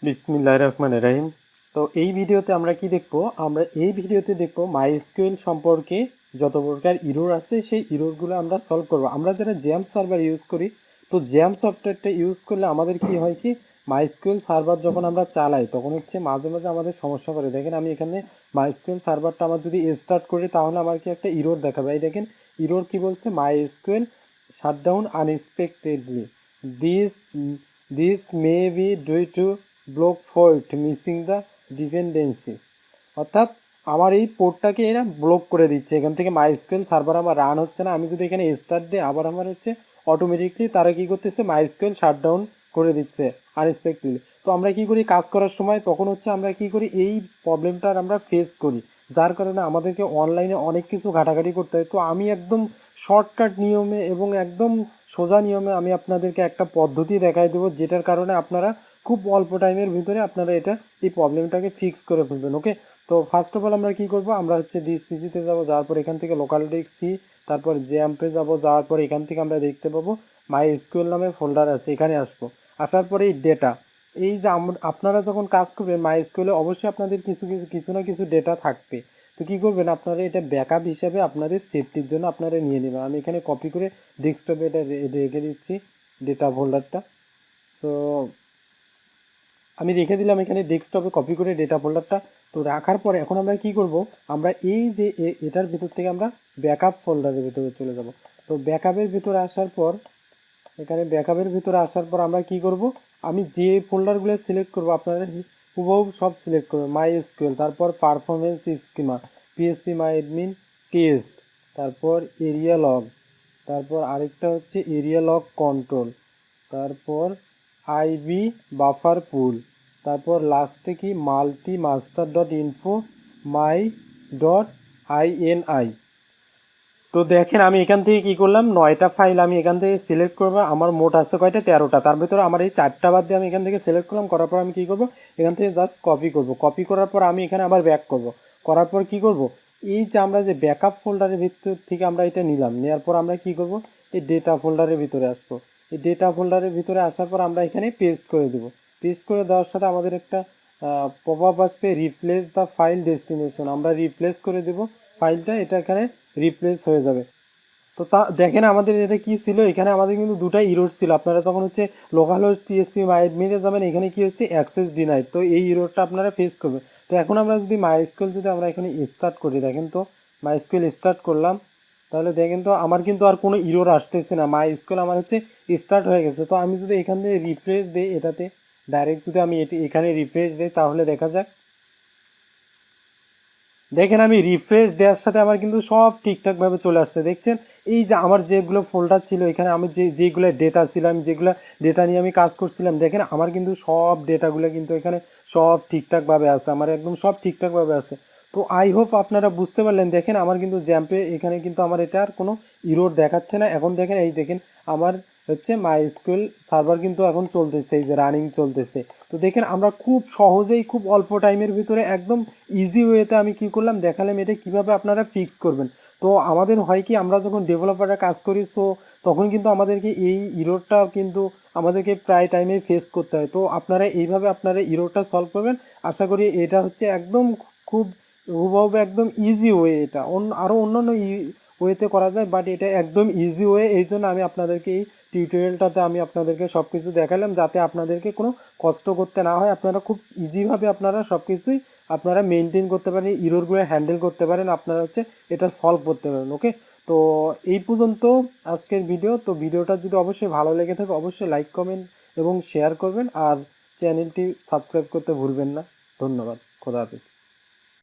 বিসমিল্লাহির রহমানির রহিম। তো এই ভিডিওতে আমরা কি দেখব? আমরা এই ভিডিওতে দেখব মাইস্কুয়েল সম্পর্কে যত প্রকার ইরর আছে সেই ইররগুলো আমরা সলভ করব। আমরা যারা জ্যাম্প সার্ভার ইউজ করি, তো জ্যাম্প সফটওয়্যারটা ইউজ করলে আমাদের কি হয় কি, মাইস্কুয়েল সার্ভার যখন আমরা চালাই তখন হচ্ছে মাঝে মাঝে আমাদের সমস্যা করে। দেখেন আমি এখানে মাইস্কুয়েল সার্ভারটা আমার যদি স্টার্ট করি তাহলে আমার কি একটা ইরর দেখাবে। এই দেখেন ইরর কি বলছে, MySQL shutdown unexpectedly. This may be due to block fault missing the dependency. অর্থাৎ আমার এই পোর্টটাকে এরা ব্লক করে দিচ্ছে, এখান থেকে মাইস্কুয়েল সার্ভার আমার রান হচ্ছে না। আমি যদি এখানে স্টার্ট দিই আবার আমার হচ্ছে অটোমেটিকলি তারা কী করতেছে, মাইস্কুয়েল শাটডাউন করে দিচ্ছে আনএক্সপেক্টেডলি। তো আমরা কি করি, কাজ করার সময় তখন হচ্ছে আমরা কি করি, এই প্রবলেমটার আমরা ফেস করি, যার কারণে আমাদেরকে অনলাইনে অনেক কিছু ঘাটাঘাটি করতে হয়। তো আমি একদম শর্টকাট নিয়মে এবং একদম সোজা নিয়মে আমি আপনাদেরকে একটা পদ্ধতি দেখাই দেবো, যেটার কারণে আপনারা খুব অল্প টাইমের ভিতরে আপনারা এই প্রবলেমটাকে ফিক্স করে ফেলবেন। ওকে, তো ফার্স্ট অফ অল আমরা কী করবো, আমরা হচ্ছে দিস পিসিতে যাবো, যাওয়ার পর এখান থেকে লোকাল ডিস্ক সি, তারপর জ্যাম্পে যাবো, যাওয়ার পর এখান থেকে আমরা দেখতে পাবো মাইস্কুয়েল নামে ফোল্ডার আছে, এখানে আসবো। আসার পরে এই ডেটা, এই যে আপনারা যখন কাজ করবেন মাইস্কুয়েলে অবশ্যই আপনাদের কিছু না কিছু ডেটা থাকবে। তো কী করবেন, আপনারা এটা ব্যাকআপ হিসাবে আপনাদের সেফটির জন্য আপনারা নিয়ে নেবেন। আমি এখানে কপি করে ডেস্কটপে এটা রেখে দিচ্ছি ডেটা ফোল্ডারটা। তো আমি রেখে দিলাম এখানে ডেস্কটপে কপি করে ডেটা ফোল্ডারটা। তো রাখার পরে এখন আমরা কি করব, আমরা এই যে এটার ভিতর থেকে আমরা ব্যাকআপ ফোল্ডারের ভিতরে চলে যাব। তো ব্যাকআপের ভিতরে আসার পর আমরা কি করব, আমি যে ফোল্ডারগুলো সিলেক্ট করব আপনারা হুবহু সব সিলেক্ট করবেন। মাইস্কুয়েল, তারপর performance schema, PSP my admin test, তারপর এরিয়া লগ, তারপর আরেকটা হচ্ছে এরিয়া লগ কন্ট্রোল, তারপর আইবি বাফার পুল, তারপর লাস্টে কি multi master dot info my dot INI. তো দেখেন আমি এখান থেকে কী করলাম, 9টা ফাইল আমি এখান থেকে সিলেক্ট করবো। আমার মোট আছে কয়টা, 13টা। তার ভিতরে আমার এই 4টা বাদ দিয়ে আমি এখান থেকে সিলেক্ট করলাম। করার পর আমি কী করবো, এখান থেকে জাস্ট কপি করব। কপি করার পর আমি এখানে আবার ব্যাক করব। করার পর কী করব, এই যে আমরা যে ব্যাকআপ ফোল্ডারের ভিতর থেকে আমরা এটা নিলাম, নেওয়ার পর আমরা কী করব, এই ডেটা ফোল্ডারের ভিতরে আসবো। এই ডেটা ফোল্ডারের ভিতরে আসার পর আমরা এখানে পেস্ট করে দেবো। পেস্ট করে দেওয়ার সাথে আমাদের একটা পপ আপ আসবে, রিপ্লেস দ্য ফাইল ডেস্টিনেশন। আমরা রিপ্লেস করে দেবো ফাইলটা, এটা এখানে রিপ্লেস হয়ে যাবে। তো দেখেন আমাদের এটা কি ছিল, এখানে আমাদের কিন্তু দুটা ইরোর ছিল। আপনারা যখন হচ্ছে লোকাল হোস্ট পিএসপি মাইডমিনে যাবেন, এখানে কি হচ্ছে অ্যাক্সেস ডিনাইড, তো এই ইরোরটা আপনারা ফেস করবেন। তো এখন আমরা যদি মাইস্কুয়েল যদি আমরা এখানে স্টার্ট করি, দেখেন তো মাইস্কুয়েল স্টার্ট করলাম, তাহলে দেখেন তো আমার কিন্তু আর কোনো ইরোর আসতেছে না, মাইস্কুয়েল আমার হচ্ছে স্টার্ট হয়ে গেছে। তো আমি যদি এখান থেকে রিফ্রেশ দিই, এটাতে ডাইরেক্ট যদি আমি এখানে রিফ্রেশ দিই তাহলে দেখা যাক, দেখেন আমি রিফ্রেশ দেওয়ার সাথে আমার কিন্তু সব ঠিকঠাকভাবে চলে আসছে। দেখছেন এই যে আমার যেগুলো ফোল্ডার ছিল এখানে, আমি যেগুলো ডেটা ছিল, আমি যেগুলো ডেটা নিয়ে আমি কাজ করছিলাম, দেখেন আমার কিন্তু সব ডেটাগুলো কিন্তু এখানে সব ঠিকঠাকভাবে আছে, আমার একদম সব ঠিকঠাকভাবে আছে। তো আই হোপ আপনারা বুঝতে পারলেন। দেখেন আমার কিন্তু জ্যাম্পে এখানে কিন্তু আমার এটা আর কোনো ইরোর দেখাচ্ছে না। এখন দেখেন এই দেখেন আমার হচ্ছে মাইস্কুয়েল সার্ভার কিন্তু এখন চলতেছে, এই যে রানিং চলতেছে। তো দেখেন আমরা খুব সহজেই খুব অল্প টাইমের ভিতরে একদম ইজি ওয়েতে আমি কি করলাম দেখালাম, এটা কিভাবে আপনারা ফিক্স করবেন। তো আমাদের হয় কি, আমরা যখন ডেভেলপাররা কাজ করি সো তখন কিন্তু আমাদেরকে এই ইরোরটা কিন্তু আমাদেরকে প্রায় টাইমে ফেস করতে হয়। তো আপনারা এইভাবে আপনারা ইরোরটা সলভ করবেন। আশা করি এটা হচ্ছে একদম খুব হুবহু একদম ইজি ওয়ে। এটা আরও অন্যান্য ওয়েতে করা যায়, বাট এটা একদম ইজি ওয়ে। এই জন্য আমি আপনাদেরকে এই টিউটোরিয়ালটাতে আমি আপনাদেরকে সব কিছু দেখালাম, যাতে আপনাদেরকে কোনো কষ্ট করতে না হয়, আপনারা খুব ইজিভাবে আপনারা সব কিছুই আপনারা মেনটেন করতে পারেন, ইরোরগুলো হ্যান্ডেল করতে পারেন, আপনারা হচ্ছে এটা সলভ করতে পারেন। ওকে, তো এই পর্যন্ত আজকের ভিডিও। তো ভিডিওটা যদি অবশ্যই ভালো লেগে থাকে অবশ্যই লাইক কমেন্ট এবং শেয়ার করবেন, আর চ্যানেলটি সাবস্ক্রাইব করতে ভুলবেন না। ধন্যবাদ, খোদা হাফেজ।